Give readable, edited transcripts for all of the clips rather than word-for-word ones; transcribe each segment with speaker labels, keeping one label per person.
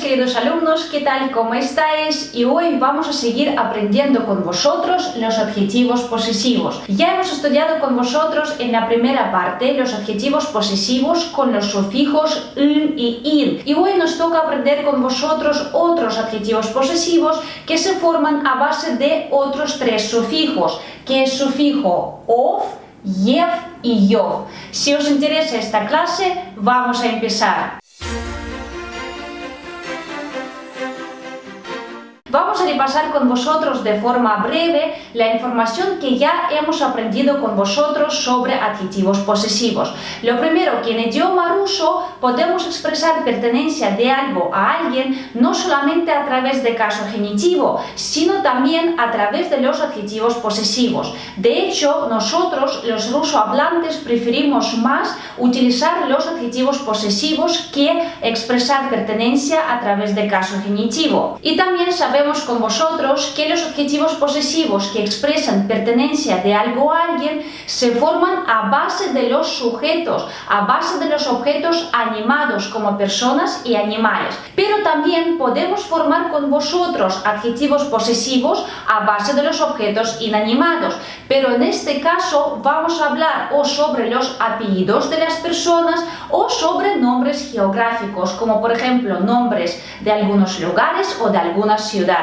Speaker 1: queridos alumnos, ¿qué tal? ¿Cómo estáis? Y hoy vamos a seguir aprendiendo con vosotros los adjetivos posesivos. Ya hemos estudiado con vosotros en la primera parte los adjetivos posesivos con los sufijos -in y -in. Y hoy nos toca aprender con vosotros otros adjetivos posesivos que se forman a base de otros tres sufijos, que es sufijo -ov, -yev y -yov. Si os interesa esta clase, vamos a empezar. Vamos a repasar con vosotros de forma breve la información que ya hemos aprendido con vosotros sobre adjetivos posesivos. Lo primero, que en idioma ruso podemos expresar pertenencia de algo a alguien no solamente a través de caso genitivo, sino también a través de los adjetivos posesivos. De hecho, nosotros, los rusohablantes, preferimos más utilizar los adjetivos posesivos que expresar pertenencia a través de caso genitivo. Y también sabemos con vosotros que los adjetivos posesivos que expresan pertenencia de algo a alguien se forman a base de los sujetos, a base de los objetos animados como personas y animales. Pero también podemos formar con vosotros adjetivos posesivos a base de los objetos inanimados. Pero en este caso vamos a hablar o sobre los apellidos de las personas o sobre nombres geográficos, como por ejemplo nombres de algunos lugares o de algunas ciudades.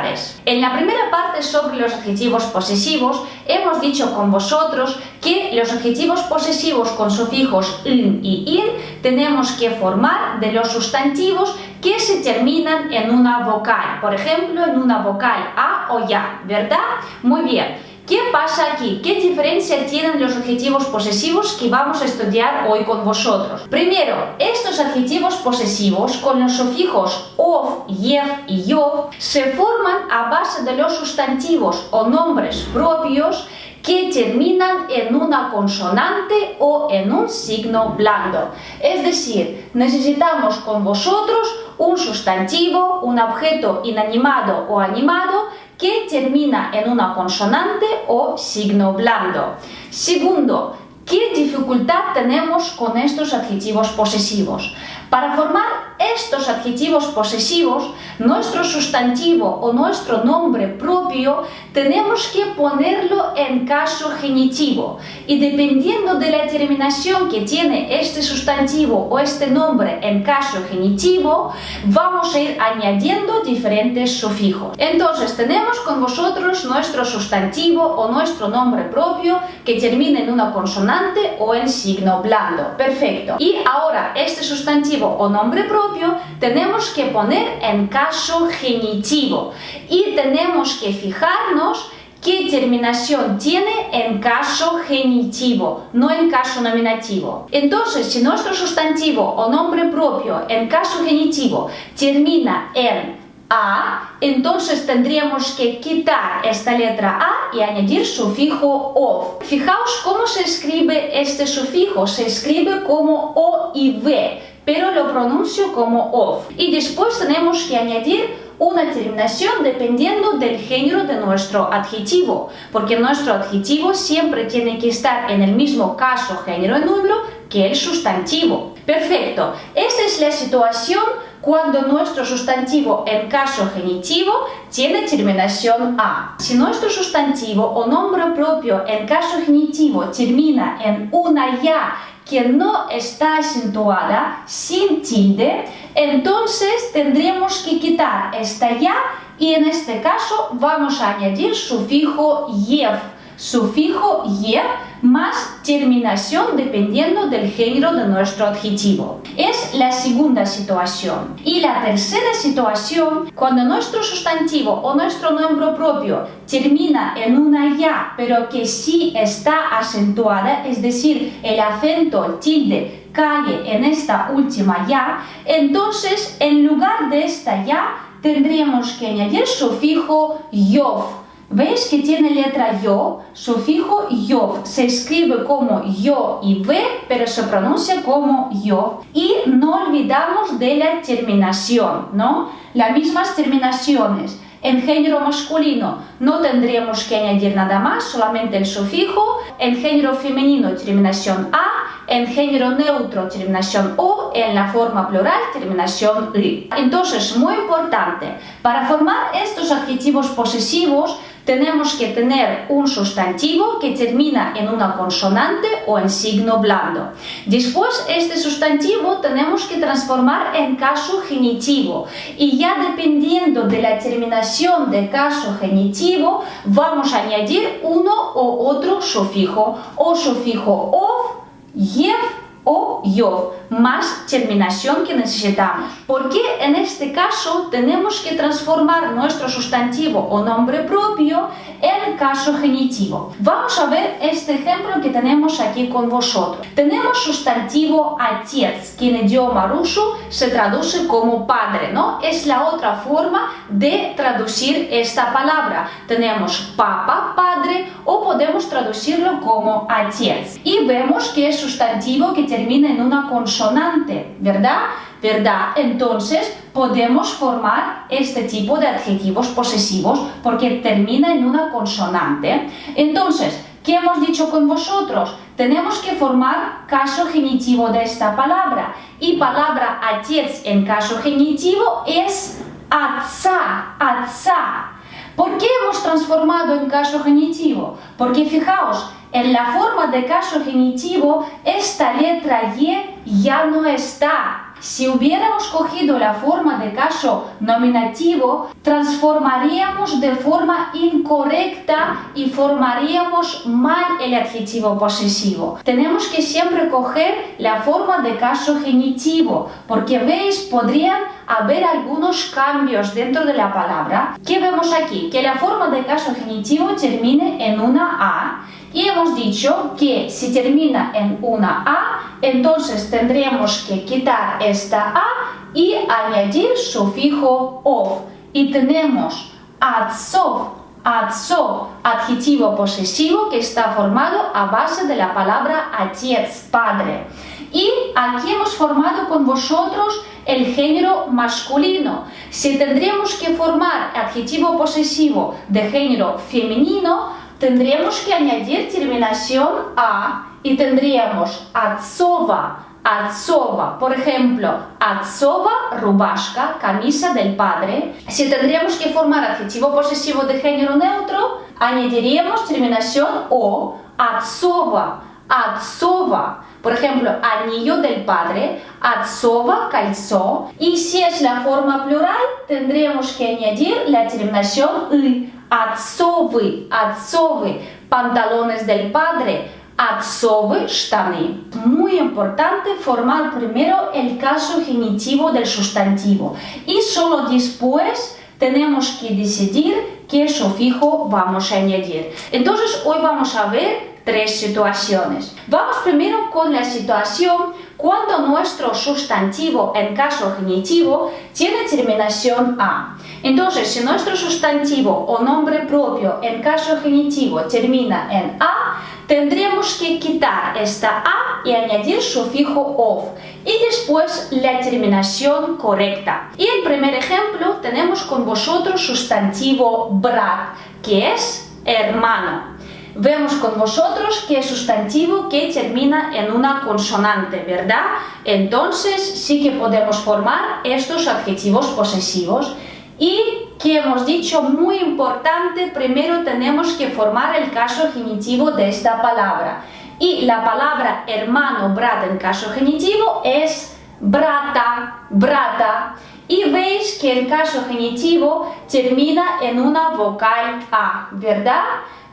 Speaker 1: En la primera parte sobre los adjetivos posesivos hemos dicho con vosotros que los adjetivos posesivos con sufijos -in y -in tenemos que formar de los sustantivos que se terminan en una vocal, por ejemplo en una vocal a o ya, ¿verdad? Muy bien. ¿Qué pasa aquí? ¿Qué diferencia tienen los adjetivos posesivos que vamos a estudiar hoy con vosotros? Primero, estos adjetivos posesivos con los sufijos -ov, -yev y -yov se forman a base de los sustantivos o nombres propios que terminan en una consonante o en un signo blando. Es decir, necesitamos con vosotros un sustantivo, un objeto inanimado o animado que termina en una consonante o signo blando. Segundo, ¿qué dificultad tenemos con estos adjetivos posesivos? Para formar estos adjetivos posesivos, nuestro sustantivo o nuestro nombre propio tenemos que ponerlo en caso genitivo, y dependiendo de la terminación que tiene este sustantivo o este nombre en caso genitivo, vamos a ir añadiendo diferentes sufijos. Entonces tenemos con vosotros nuestro sustantivo o nuestro nombre propio que termina en una consonante o en signo blando. Perfecto. Y ahora este sustantivo o nombre propio tenemos que poner en caso genitivo y tenemos que fijarnos qué terminación tiene en caso genitivo, no en caso nominativo. Entonces, si nuestro sustantivo o nombre propio en caso genitivo termina en a, entonces tendríamos que quitar esta letra a y añadir sufijo ov. Fijaos cómo se escribe este sufijo, se escribe como o y v, pero lo pronuncio como ov. Y después tenemos que añadir una terminación dependiendo del género de nuestro adjetivo, porque nuestro adjetivo siempre tiene que estar en el mismo caso, género y número que el sustantivo. Perfecto. Esta es la situación cuando nuestro sustantivo en caso genitivo tiene terminación a. Si nuestro sustantivo o nombre propio en caso genitivo termina en una ya que no está acentuada, sin tilde, entonces tendremos que quitar esta ya y en este caso vamos a añadir sufijo yev. Sufijo yev más terminación dependiendo del género de nuestro adjetivo. Es la segunda situación. Y la tercera situación, cuando nuestro sustantivo o nuestro nombre propio termina en una ya, pero que sí está acentuada, es decir, el acento, el tilde, cae en esta última ya, entonces en lugar de esta ya tendríamos que añadir sufijo yov. ¿Veis que tiene letra yo? Sufijo yov. Se escribe como yo y v, pero se pronuncia como yo. Y no olvidamos de la terminación, ¿no? Las mismas terminaciones En género masculino no tendríamos que añadir nada más, solamente el sufijo. En género femenino, terminación A. En género neutro, terminación O. En la forma plural, terminación Y. Entonces, muy importante, para formar estos adjetivos posesivos, tenemos que tener un sustantivo que termina en una consonante o en signo blando. Después, este sustantivo tenemos que transformar en caso genitivo. Y ya dependiendo de la terminación de caso genitivo, vamos a añadir uno o otro sufijo. O sufijo ov, yev o yov, más terminación que necesitamos. Porque en este caso tenemos que transformar nuestro sustantivo o nombre propio en caso genitivo. Vamos a ver este ejemplo que tenemos aquí con vosotros. Tenemos sustantivo отец, que en idioma ruso se traduce como padre, ¿no? Es la otra forma de traducir esta palabra. Tenemos papa, padre, o podemos traducirlo como отец. Y vemos que es sustantivo que termina en una consonante, ¿verdad? ¿Verdad? Entonces podemos formar este tipo de adjetivos posesivos porque termina en una consonante. Entonces, ¿qué hemos dicho con vosotros? Tenemos que formar caso genitivo de esta palabra. Y palabra отец en caso genitivo es отца, отца. ¿Por qué hemos transformado en caso genitivo? Porque fijaos, en la forma de caso genitivo, esta letra Y ya no está. Si hubiéramos cogido la forma de caso nominativo, transformaríamos de forma incorrecta y formaríamos mal el adjetivo posesivo. Tenemos que siempre coger la forma de caso genitivo, porque veis, podrían haber algunos cambios dentro de la palabra. ¿Qué vemos aquí? Que la forma de caso genitivo termine en una A. Y hemos dicho que si termina en una A, entonces tendremos que quitar esta A y añadir sufijo ov. Y tenemos отцов, отцов, adjetivo posesivo que está formado a base de la palabra отец, padre. Y aquí hemos formado con vosotros el género masculino. Si tendríamos que formar adjetivo posesivo de género femenino, tendríamos que añadir terminación A y tendríamos отцова, отцова. Por ejemplo, отцова, rubашka, camisa del padre. Si tendríamos que formar adjetivo posesivo de género neutro, añadiríamos terminación O, отцова, отцова. Por ejemplo, anillo del padre, отцова, кольцо. Y si es la forma plural, tendríamos que añadir la terminación Y. Отцовы, отцовы, pantalones del padre, отцовы, штаны. Muy importante formar primero el caso genitivo del sustantivo y solo después tenemos que decidir qué sufijo vamos a añadir. Entonces hoy vamos a ver tres situaciones. Vamos primero con la situación cuando nuestro sustantivo en caso genitivo tiene terminación A. Entonces, si nuestro sustantivo o nombre propio en caso genitivo termina en A, tendremos que quitar esta A y añadir sufijo ov y después la terminación correcta. Y el primer ejemplo tenemos con vosotros sustantivo brat, que es hermano. Vemos con vosotros que es sustantivo que termina en una consonante, ¿verdad? Entonces sí que podemos formar estos adjetivos posesivos. Y que hemos dicho, muy importante, primero tenemos que formar el caso genitivo de esta palabra. Y la palabra hermano, brat en caso genitivo es brata, brata. Y veis que el caso genitivo termina en una vocal A, ¿verdad?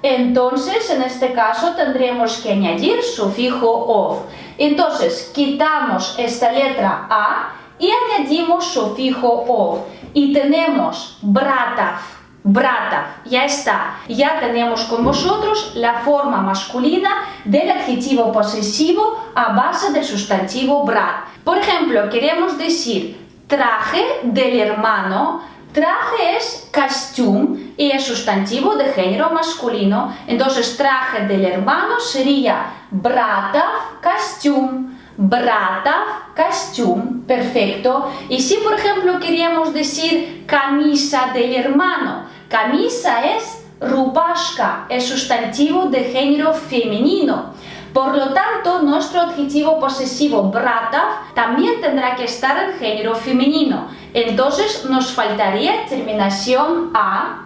Speaker 1: Entonces, en este caso tendremos que añadir sufijo ov. Entonces, quitamos esta letra A y añadimos sufijo ov. Y tenemos bratov, bratov, ya está. Ya tenemos con vosotros la forma masculina del adjetivo posesivo a base del sustantivo brat. Por ejemplo, queremos decir traje del hermano. Traje es costume y es sustantivo de género masculino. Entonces, traje del hermano sería bratov costume, Bratov, costume, perfecto. Y si por ejemplo queríamos decir camisa del hermano, camisa es rubashka, es sustantivo de género femenino. Por lo tanto, nuestro adjetivo posesivo Bratov también tendrá que estar en género femenino. Entonces nos faltaría terminación A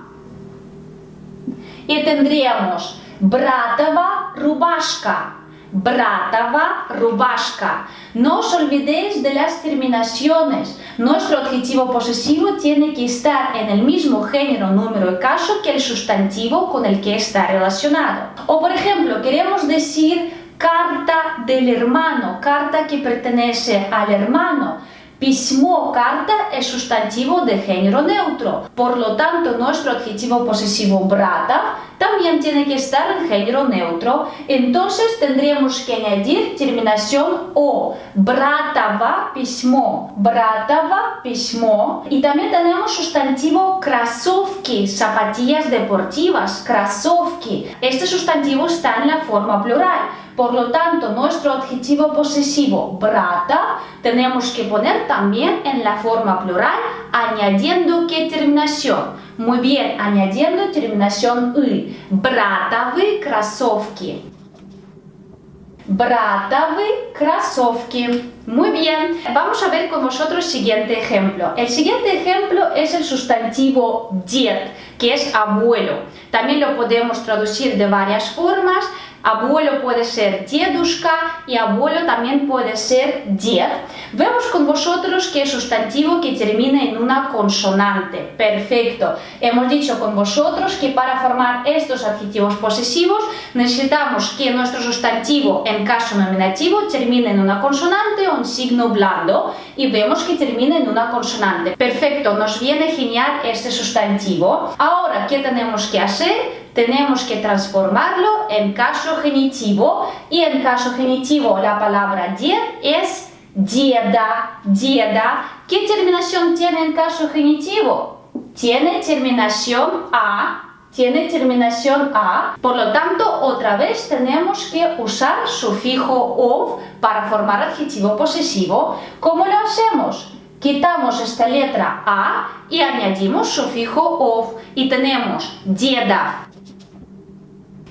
Speaker 1: y tendríamos Bratova rubashka. Bratova rubashka. No os olvidéis de las terminaciones. Nuestro adjetivo posesivo tiene que estar en el mismo género, número y caso que el sustantivo con el que está relacionado. O por ejemplo, queremos decir carta del hermano, carta que pertenece al hermano. Письмо, carta es sustantivo de género neutro. Por lo tanto, nuestro adjetivo posesivo Bratov también tiene que estar en género neutro. Entonces tendríamos que añadir terminación O. Bratova письмо. Bratova письмо. Y también tenemos sustantivo кроссовки, zapatillas deportivas, кроссовки. Este sustantivo está en la forma plural. Por lo tanto, nuestro adjetivo posesivo Bratov tenemos que poner también en la forma plural, añadiendo ¿qué terminación? Muy bien, añadiendo terminación «y». Bratовы кроссовки. Bratовы кроссовки. Muy bien, vamos a ver con vosotros el siguiente ejemplo. El siguiente ejemplo es el sustantivo дед, que es abuelo. También lo podemos traducir de varias formas. Abuelo puede ser dedushka y abuelo también puede ser ded. Vemos con vosotros que es sustantivo que termina en una consonante. Perfecto. Hemos dicho con vosotros que para formar estos adjetivos posesivos necesitamos que nuestro sustantivo en caso nominativo termine en una consonante o en signo blando y vemos que termina en una consonante. Perfecto, nos viene genial este sustantivo. Ahora, ¿qué tenemos que hacer? Tenemos que transformarlo en caso genitivo y en caso genitivo la palabra ded es dieda, dieda. ¿Qué terminación tiene en caso genitivo? Tiene terminación A. Tiene terminación A, por lo tanto, otra vez tenemos que usar sufijo ov para formar adjetivo posesivo. ¿Cómo lo hacemos? Quitamos esta letra A y añadimos sufijo ov y tenemos dieda.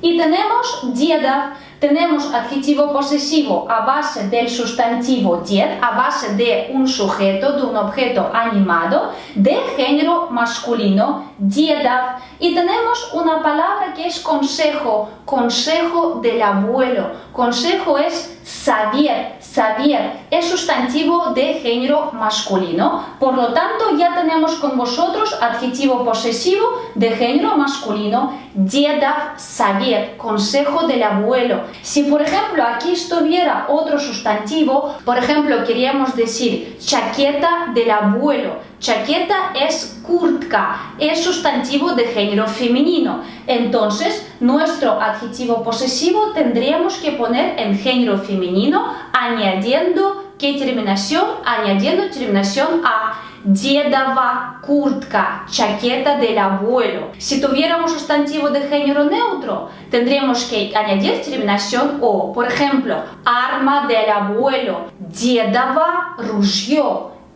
Speaker 1: Y tenemos dieda. Tenemos adjetivo posesivo a base del sustantivo ded, a base de un sujeto, de un objeto animado, de género masculino, dieda. Y tenemos una palabra que es consejo, consejo del abuelo. Consejo es saber, saber, es sustantivo de género masculino. Por lo tanto, ya tenemos con vosotros adjetivo posesivo de género masculino, dieda, saber, consejo del abuelo. Si por ejemplo aquí estuviera otro sustantivo, por ejemplo queríamos decir chaqueta del abuelo. Chaqueta es kurtka, es sustantivo de género femenino. Entonces, nuestro adjetivo posesivo tendríamos que poner en género femenino, añadiendo ¿qué terminación? Añadiendo terminación A. Дедова куртка, chaqueta del abuelo. Si tuviéramos sustantivo de género neutro, tendríamos que añadir terminación O. Por ejemplo, arma del abuelo, дедово ружье.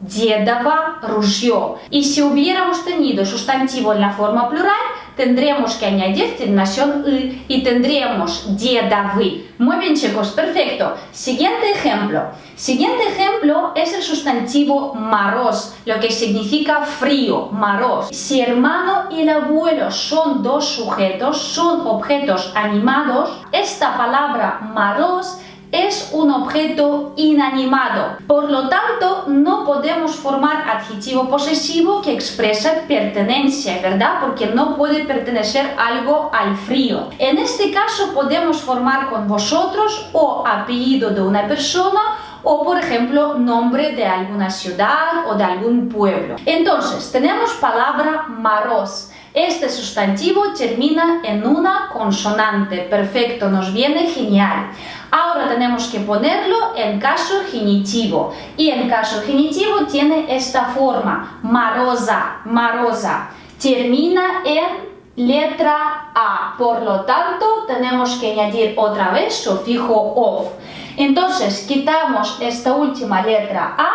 Speaker 1: Дедово ружье. Y si hubiéramos tenido sustantivo en la forma plural, tendríamos que añadir terminación y tendríamos дедовы. Muy bien chicos, perfecto. Siguiente ejemplo. Siguiente ejemplo es el sustantivo мороз, lo que significa frío, мороз. Si hermano y el abuelo son dos sujetos, son objetos animados, esta palabra мороз es un objeto inanimado. Por lo tanto, no podemos formar adjetivo posesivo que expresa pertenencia, ¿verdad? Porque no puede pertenecer algo al frío. En este caso podemos formar con vosotros o apellido de una persona o, por ejemplo, nombre de alguna ciudad o de algún pueblo. Entonces, tenemos palabra мороз. Este sustantivo termina en una consonante. Perfecto, nos viene genial. Ahora tenemos que ponerlo en caso genitivo. Y en caso genitivo tiene esta forma. Мороза, мороза. Termina en letra A. Por lo tanto, tenemos que añadir otra vez sufijo ov. Entonces quitamos esta última letra A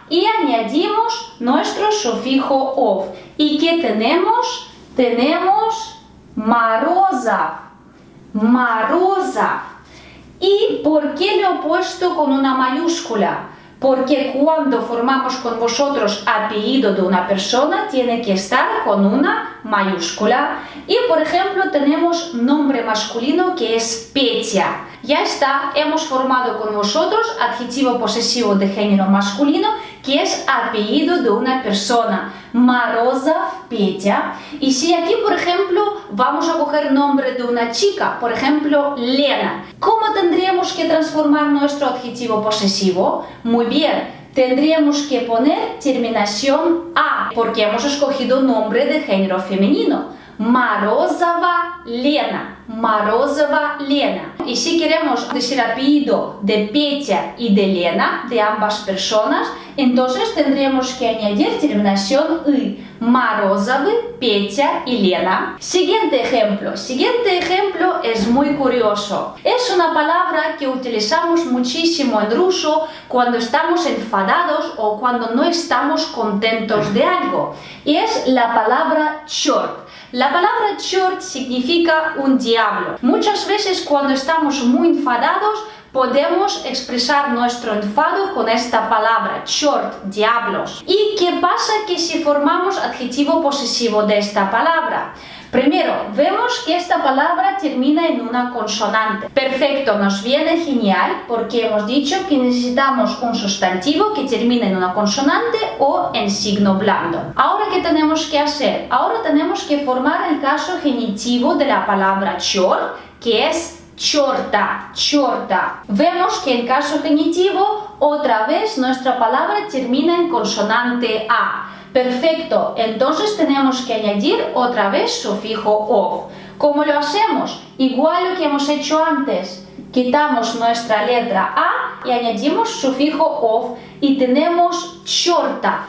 Speaker 1: y añadimos nuestro sufijo ov. ¿Y qué tenemos? Tenemos Morозов. Morозов. ¿Y por qué lo he puesto con una mayúscula? Porque cuando formamos con vosotros apellido de una persona, tiene que estar con una mayúscula. Y por ejemplo, tenemos nombre masculino que es Petya. Ya está, hemos formado con vosotros adjetivo posesivo de género masculino que es apellido de una persona. Morозов Petya. Y si aquí, por ejemplo, vamos a coger nombre de una chica, por ejemplo, Lena, ¿cómo tendríamos que transformar nuestro adjetivo posesivo? Muy bien, tendríamos que poner terminación A, porque hemos escogido nombre de género femenino. Morозова Lena. Morозова Lena. Y si queremos decir apellido de Petya y de Lena, de ambas personas, entonces tendremos que añadir terminación Y. Morозовы, Petya y Lena. Siguiente ejemplo. Siguiente ejemplo es muy curioso. Es una palabra que utilizamos muchísimo en ruso cuando estamos enfadados o cuando no estamos contentos de algo. Y es la palabra черт. La palabra черт significa un diablo. Muchas veces cuando estamos muy enfadados podemos expresar nuestro enfado con esta palabra, черт, diablos. ¿Y qué pasa que si formamos adjetivo posesivo de esta palabra? Primero, vemos que esta palabra termina en una consonante. Perfecto, nos viene genial porque hemos dicho que necesitamos un sustantivo que termine en una consonante o en signo blando. Ahora, ¿qué tenemos que hacer? Ahora tenemos que formar el caso genitivo de la palabra черт, que es черта, черта. Vemos que en caso genitivo, otra vez nuestra palabra termina en consonante A. Perfecto, entonces tenemos que añadir otra vez sufijo ov. ¿Cómo lo hacemos? Igual lo que hemos hecho antes. Quitamos nuestra letra A y añadimos sufijo ov y tenemos чертов,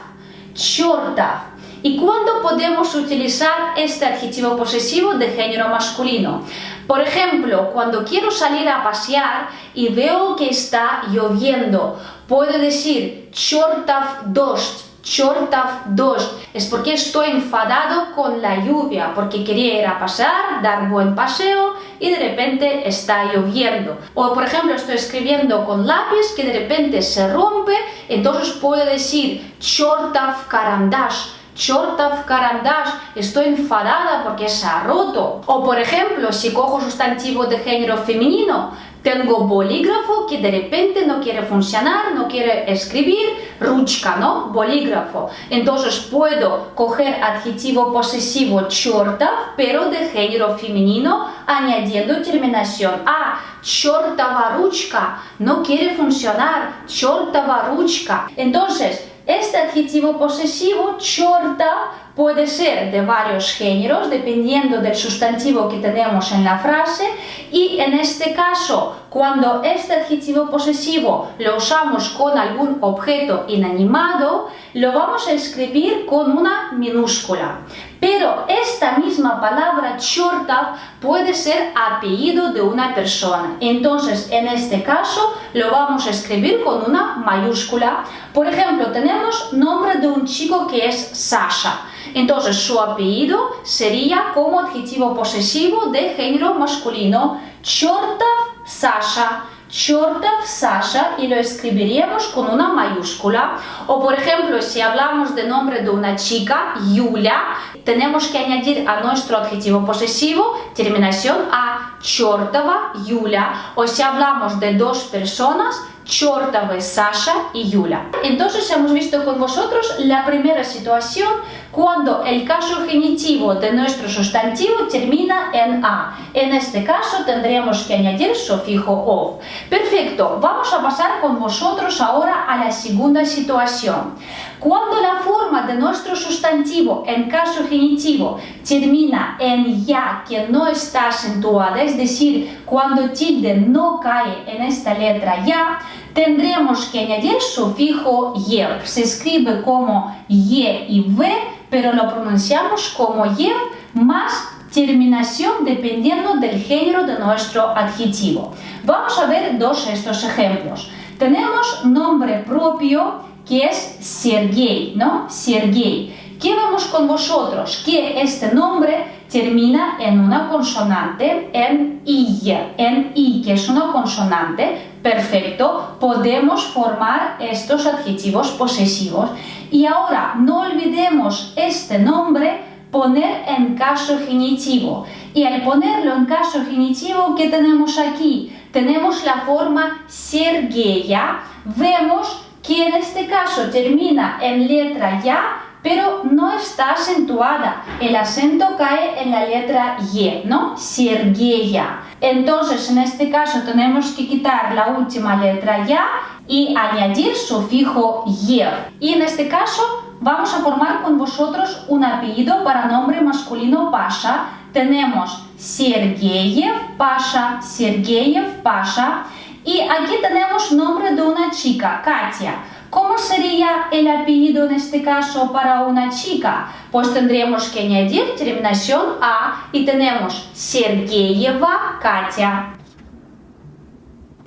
Speaker 1: чертов. ¿Y cuándo podemos utilizar este adjetivo posesivo de género masculino? Por ejemplo, cuando quiero salir a pasear y veo que está lloviendo, puedo decir чертов дождь. Чертов дождь. Es porque estoy enfadado con la lluvia, porque quería ir a pasear, dar buen paseo y de repente está lloviendo. O por ejemplo, estoy escribiendo con lápiz que de repente se rompe, entonces puedo decir чертов карандаш. Чертов карандаш, estoy enfadada porque se ha roto. O por ejemplo, si cojo sustantivo de género femenino, tengo bolígrafo que de repente no quiere funcionar, no quiere escribir, ручка, ¿no? Bolígrafo. Entonces puedo coger adjetivo posesivo чертов, pero de género femenino, añadiendo terminación A. чертова ручка, no quiere funcionar, чертова ручка. Entonces, este adjetivo posesivo, черта, puede ser de varios géneros, dependiendo del sustantivo que tenemos en la frase, y en este caso, cuando este adjetivo posesivo lo usamos con algún objeto inanimado, lo vamos a escribir con una minúscula. Pero esta misma palabra чертов puede ser apellido de una persona. Entonces, en este caso, lo vamos a escribir con una mayúscula. Por ejemplo, tenemos nombre de un chico que es Sasha. Entonces, su apellido sería como adjetivo posesivo de género masculino чертов Sasha. чертов Sasha y lo escribiríamos con una mayúscula. O por ejemplo, si hablamos de nombre de una chica, Yulia, tenemos que añadir a nuestro adjetivo posesivo terminación A, чертова Yulia. O si hablamos de dos personas, чертовы Sasha y Yulia. Entonces hemos visto con vosotros la primera situación cuando el caso genitivo de nuestro sustantivo termina en A. En este caso tendremos que añadir sufijo ov. Perfecto, vamos a pasar con vosotros ahora a la segunda situación. Cuando la forma de nuestro sustantivo en caso genitivo termina en ya que no está acentuada, es decir, cuando tilde no cae en esta letra ya, tendremos que añadir sufijo yev. Se escribe como ye y v, pero lo pronunciamos como yev más terminación dependiendo del género de nuestro adjetivo. Vamos a ver estos ejemplos. Tenemos nombre propio que es Sergei, ¿no? Sergei. ¿Qué vemos con vosotros? Que este nombre termina en una consonante, en I, que es una consonante. Perfecto, podemos formar estos adjetivos posesivos. Y ahora, no olvidemos este nombre, poner en caso genitivo. Y al ponerlo en caso genitivo, ¿qué tenemos aquí? Tenemos la forma Sergeya. Vemos que en este caso termina en letra ya, pero no está acentuada. El acento cae en la letra Y, ¿no? Sergeya. Entonces, en este caso tenemos que quitar la última letra ya y añadir sufijo yev. Y en este caso vamos a formar con vosotros un apellido para nombre masculino Pasha. Tenemos Sergeyev Pasha, Sergeyev Pasha. Y aquí tenemos nombre de una chica, Katia. ¿Cómo sería el apellido en este caso para una chica? Pues tendríamos que añadir terminación A y tenemos Sergeyeva Katya.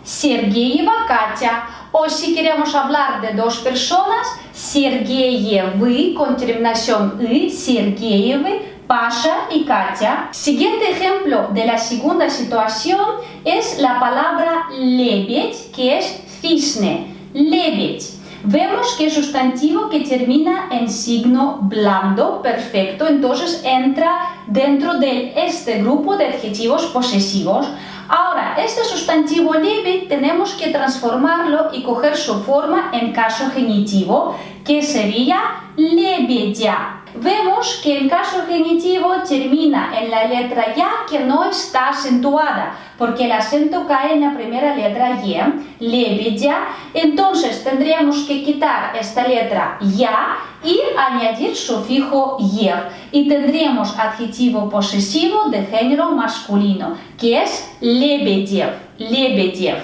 Speaker 1: Sergeyeva Katya. O si queremos hablar de dos personas, Sergeyevы con terminación Y, Sergeyevы, Pasha y Katya. Siguiente ejemplo de la segunda situación es la palabra lebedь, que es cisne. Lebedь. Vemos que es sustantivo que termina en signo blando, perfecto, entonces entra dentro de este grupo de adjetivos posesivos. Ahora, este sustantivo lebedь tenemos que transformarlo y coger su forma en caso genitivo, que sería lebedya. Vemos que en caso genitivo termina en la letra ya que no está acentuada, porque el acento cae en la primera letra Y, lebedya. Entonces tendríamos que quitar esta letra ya y añadir sufijo yev. Y tendríamos adjetivo posesivo de género masculino, que es lebedyev, lebedyev.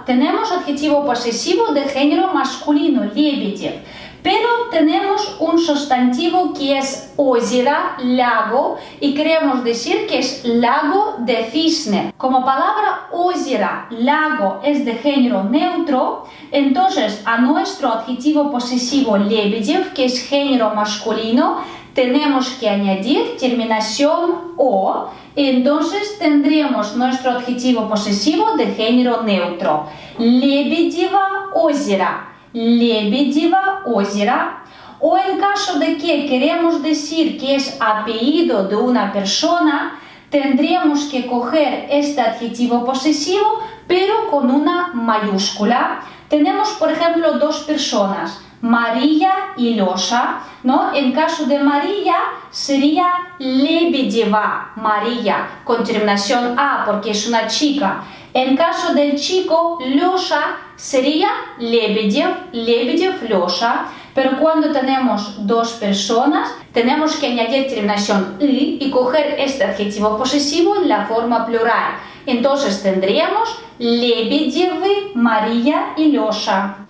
Speaker 1: Tenemos adjetivo posesivo de género masculino, lebedyev. Pero tenemos un sustantivo que es озеро, lago, y queremos decir que es lago de cisne. Como palabra озеро, lago, es de género neutro, entonces a nuestro adjetivo posesivo lebedyev, que es género masculino, tenemos que añadir terminación o, entonces tendremos nuestro adjetivo posesivo de género neutro. Lebedyevo озеро. Lebedyevo озеро. O en caso de que queremos decir que es apellido de una persona, tendríamos que coger este adjetivo posesivo, pero con una mayúscula. Tenemos, por ejemplo, dos personas, María y Losha, ¿no? En caso de María sería Lebedyeva, María, con terminación A, porque es una chica. En caso del chico, Losha sería Lebedyev, Lebedyev, Losha. Pero cuando tenemos dos personas, tenemos que añadir terminación y coger este adjetivo posesivo en la forma plural. Entonces tendríamos Lebedyevы, María y Losha.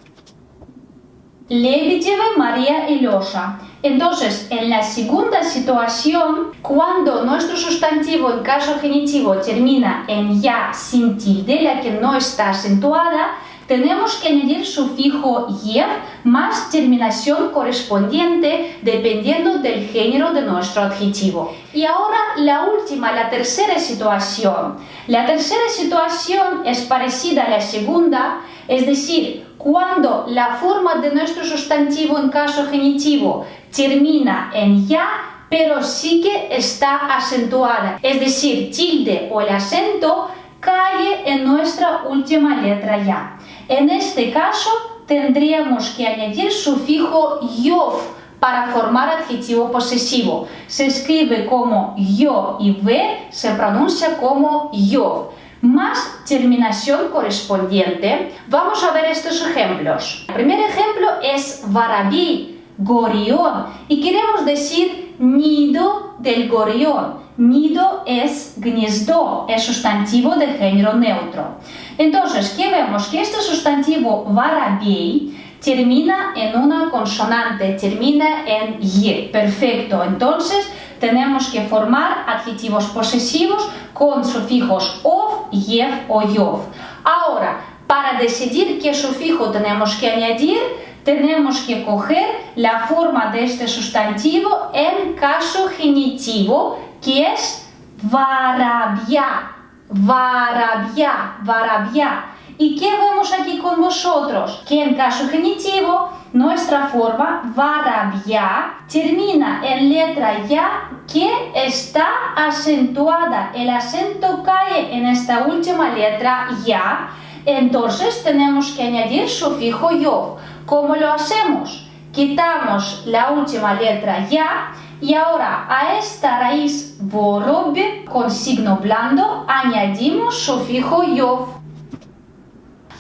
Speaker 1: Lebedyevы, María y Losha. Entonces, en la segunda situación, cuando nuestro sustantivo en caso genitivo termina en ya sin tilde, la que no está acentuada, tenemos que añadir sufijo yev más terminación correspondiente dependiendo del género de nuestro adjetivo. Y ahora la última, la tercera situación. La tercera situación es parecida a la segunda, es decir, cuando la forma de nuestro sustantivo en caso genitivo termina en ya, pero sí que está acentuada, es decir, tilde o el acento cae en nuestra última letra ya. En este caso tendríamos que añadir sufijo yov para formar adjetivo posesivo. Se escribe como yo y v, se pronuncia como yov, más terminación correspondiente. Vamos a ver estos ejemplos. El primer ejemplo es воробей, gorrión, y queremos decir nido del gorrión. Nido es гнездо, es sustantivo de género neutro. Entonces, ¿qué vemos? Que este sustantivo воробей termina en una consonante, termina en y. Perfecto. Entonces, tenemos que formar adjetivos posesivos con sufijos ov, yev o yov. Ahora, para decidir qué sufijo tenemos que añadir, tenemos que coger la forma de este sustantivo en caso genitivo, que es varabia, varabia, varabia. ¿Y qué vemos aquí con vosotros? Que en caso genitivo, nuestra forma varabia termina en letra ya que está acentuada. El acento cae en esta última letra ya. Entonces tenemos que añadir sufijo yov. ¿Cómo lo hacemos? Quitamos la última letra ya y ahora a esta raíz vorob con signo blando añadimos sufijo yov.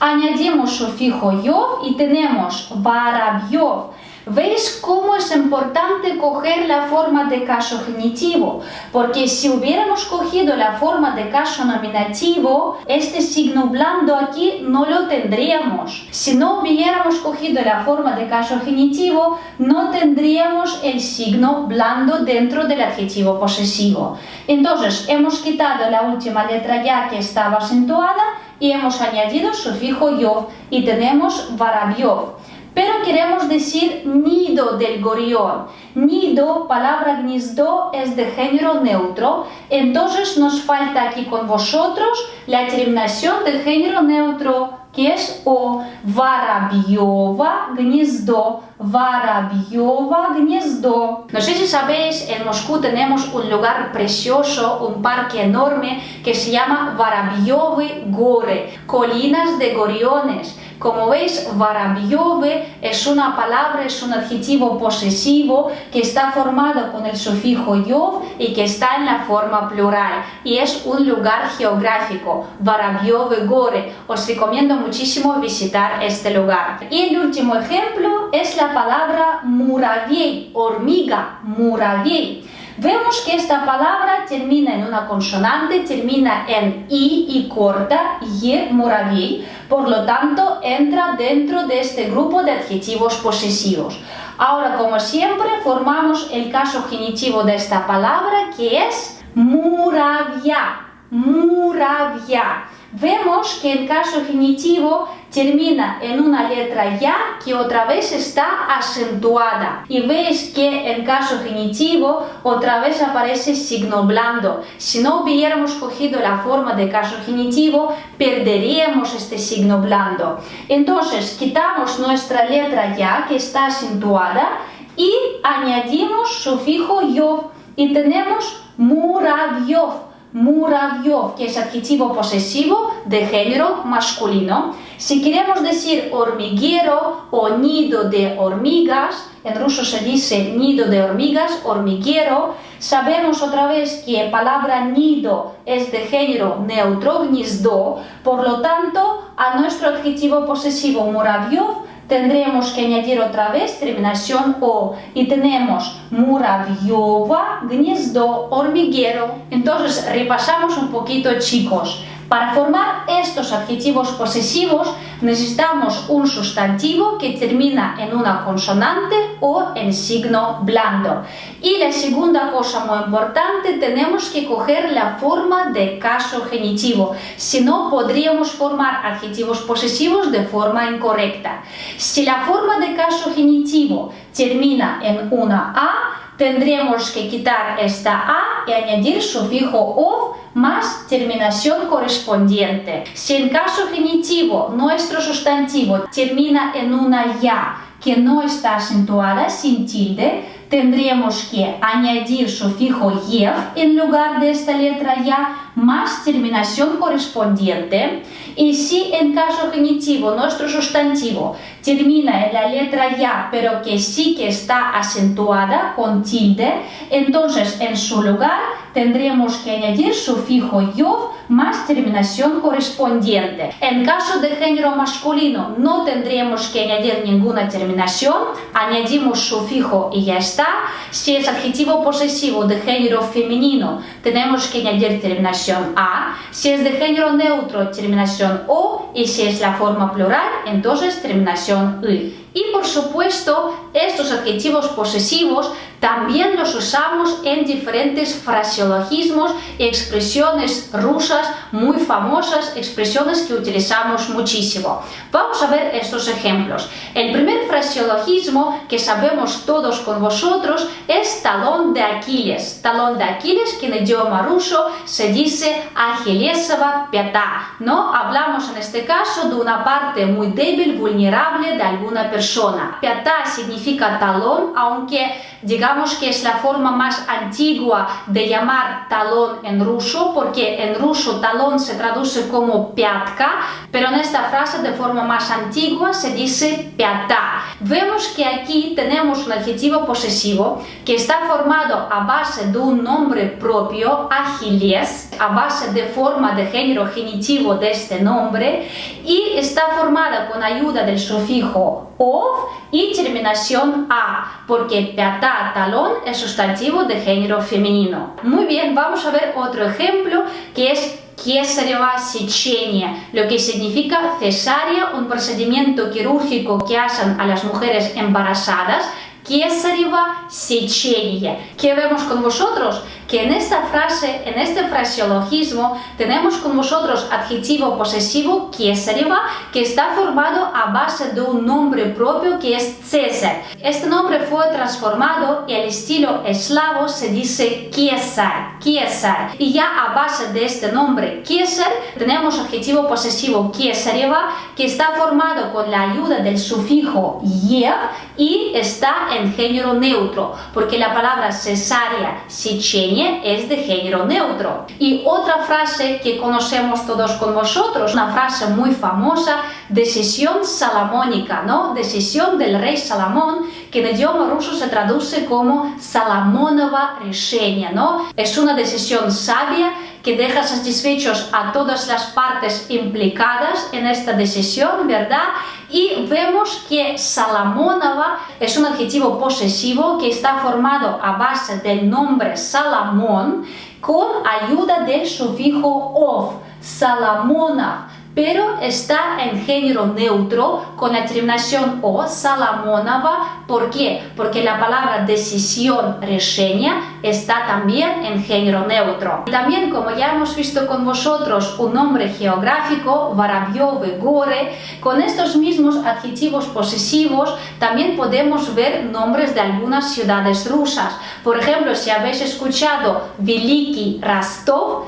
Speaker 1: Añadimos sufijo yov y tenemos varabyov. ¿Veis cómo es importante coger la forma de caso genitivo? Porque si hubiéramos cogido la forma de caso nominativo, este signo blando aquí no lo tendríamos. Si no hubiéramos cogido la forma de caso genitivo, no tendríamos el signo blando dentro del adjetivo posesivo. Entonces, hemos quitado la última letra ya que estaba acentuada y hemos añadido sufijo yov y tenemos varabyov. Pero queremos decir nido del gorrión. Nido, palabra gniezdo, es de género neutro. Entonces nos falta aquí con vosotros la terminación del género neutro, que es o. Varabyova gniezdo. Varabyova gniezdo. No sé si sabéis, en Moscú tenemos un lugar precioso, un parque enorme que se llama Varabyovy Gore, colinas de gorriones. Como veis, varabyove es una palabra, es un adjetivo posesivo que está formado con el sufijo yov y que está en la forma plural. Y es un lugar geográfico, Varabyove Gore. Os recomiendo muchísimo visitar este lugar. Y el último ejemplo es la palabra muraviey, hormiga, muraviey. Vemos que esta palabra termina en una consonante, termina en i y corta, y muraviey, por lo tanto entra dentro de este grupo de adjetivos posesivos. Ahora, como siempre, formamos el caso genitivo de esta palabra, que es muravia, muravia. Vemos que el caso genitivo termina en una letra ya que otra vez está acentuada. Y veis que en caso genitivo otra vez aparece signo blando. Si no hubiéramos cogido la forma de caso genitivo, perderíamos este signo blando. Entonces quitamos nuestra letra ya que está acentuada y añadimos sufijo yov y tenemos muravyov. Muravyov, que es adjetivo posesivo de género masculino. Si queremos decir hormiguero o nido de hormigas, en ruso se dice nido de hormigas, hormiguero, sabemos otra vez que palabra nido es de género neutro, gniezdo, por lo tanto, a nuestro adjetivo posesivo muravyov tendremos que añadir otra vez terminación o y tenemos muravyova, gniezdo, hormiguero. Entonces repasamos un poquito, chicos. Para formar estos adjetivos posesivos necesitamos un sustantivo que termina en una consonante o en signo blando. Y la segunda cosa muy importante, tenemos que coger la forma de caso genitivo, si no podríamos formar adjetivos posesivos de forma incorrecta. Si la forma de caso genitivo termina en una A, tendremos que quitar esta A y añadir sufijo ov más terminación correspondiente. Si en caso genitivo nuestro sustantivo termina en una ya que no está acentuada, sin tilde, tendríamos que añadir sufijo yev en lugar de esta letra ya más terminación correspondiente. Y si en caso genitivo nuestro sustantivo termina en la letra ya pero que sí que está acentuada con tilde, entonces en su lugar tendremos que añadir sufijo yov más terminación correspondiente. En caso de género masculino no tendríamos que añadir ninguna terminación, añadimos sufijo y ya está. Si es adjetivo posesivo de género femenino, tenemos que añadir terminación a. Si es de género neutro, terminación o. Y si es la forma plural, entonces terminación y. Y por supuesto, estos adjetivos posesivos también los usamos en diferentes fraseologismos y expresiones rusas muy famosas, expresiones que utilizamos muchísimo. Vamos a ver estos ejemplos. El primer fraseologismo que sabemos todos con vosotros es talón de Aquiles. Talón de Aquiles, que en idioma ruso se dice Ахиллесова пята, ¿no? Hablamos en este caso de una parte muy débil, vulnerable de alguna persona. Пята significa talón, aunque digamos que es la forma más antigua de llamar talón en ruso, porque en ruso talón se traduce como пятка, pero en esta frase de forma más antigua se dice пята. Vemos que aquí tenemos un adjetivo posesivo que está formado a base de un nombre propio, Aquiles, a base de forma de género genitivo de este nombre, y está formada con ayuda del sufijo ov y terminación a, porque пята, talón, es sustantivo de género femenino. Muy bien, vamos a ver otro ejemplo que es кесарево сечение, lo que significa cesárea, un procedimiento quirúrgico que hacen a las mujeres embarazadas. Кесарево сечение. ¿Qué vemos con vosotros? Que en esta frase, en este fraseologismo, tenemos con vosotros adjetivo posesivo кесарево, que está formado a base de un nombre propio que es César. Este nombre fue transformado y al estilo eslavo se dice Кесар, Кесар. Y ya a base de este nombre Кесар tenemos adjetivo posesivo кесарево, que está formado con la ayuda del sufijo ев y está en género neutro, porque la palabra cesárea, сечение, es de género neutro. Y otra frase que conocemos todos con vosotros, una frase muy famosa, decisión salomónica, ¿no? Decisión del rey Salomón, que en idioma ruso se traduce como Соломоново решение, ¿no? Es una decisión sabia que deja satisfechos a todas las partes implicadas en esta decisión, ¿verdad? Y vemos que Соломоново es un adjetivo posesivo que está formado a base del nombre Salomón con ayuda del sufijo ov, Соломонов, pero está en género neutro con la terminación o, Соломонова. ¿Por qué? Porque la palabra decisión, решение, está también en género neutro. También, como ya hemos visto con vosotros, un nombre geográfico, Воробьёвы горы, con estos mismos adjetivos posesivos también podemos ver nombres de algunas ciudades rusas. Por ejemplo, si habéis escuchado Великий Ростов,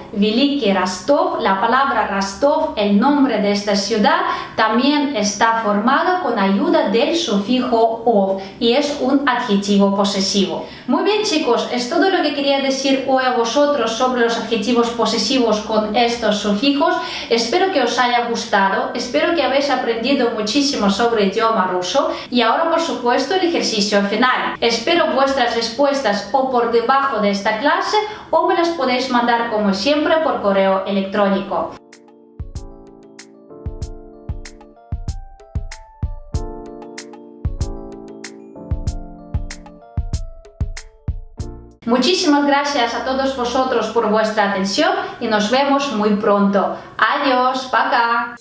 Speaker 1: la palabra Rostov, el nombre de esta ciudad, también está formada con ayuda del sufijo ov y es un adjetivo posesivo. Muy bien, chicos, es todo lo que quería decir hoy a vosotros sobre los adjetivos posesivos con estos sufijos. Espero que os haya gustado, espero que habéis aprendido muchísimo sobre idioma ruso y ahora, por supuesto, el ejercicio final. Espero vuestras respuestas o por debajo de esta clase o me las podéis mandar como siempre por correo electrónico. Muchísimas gracias a todos vosotros por vuestra atención y nos vemos muy pronto. Adiós, пока.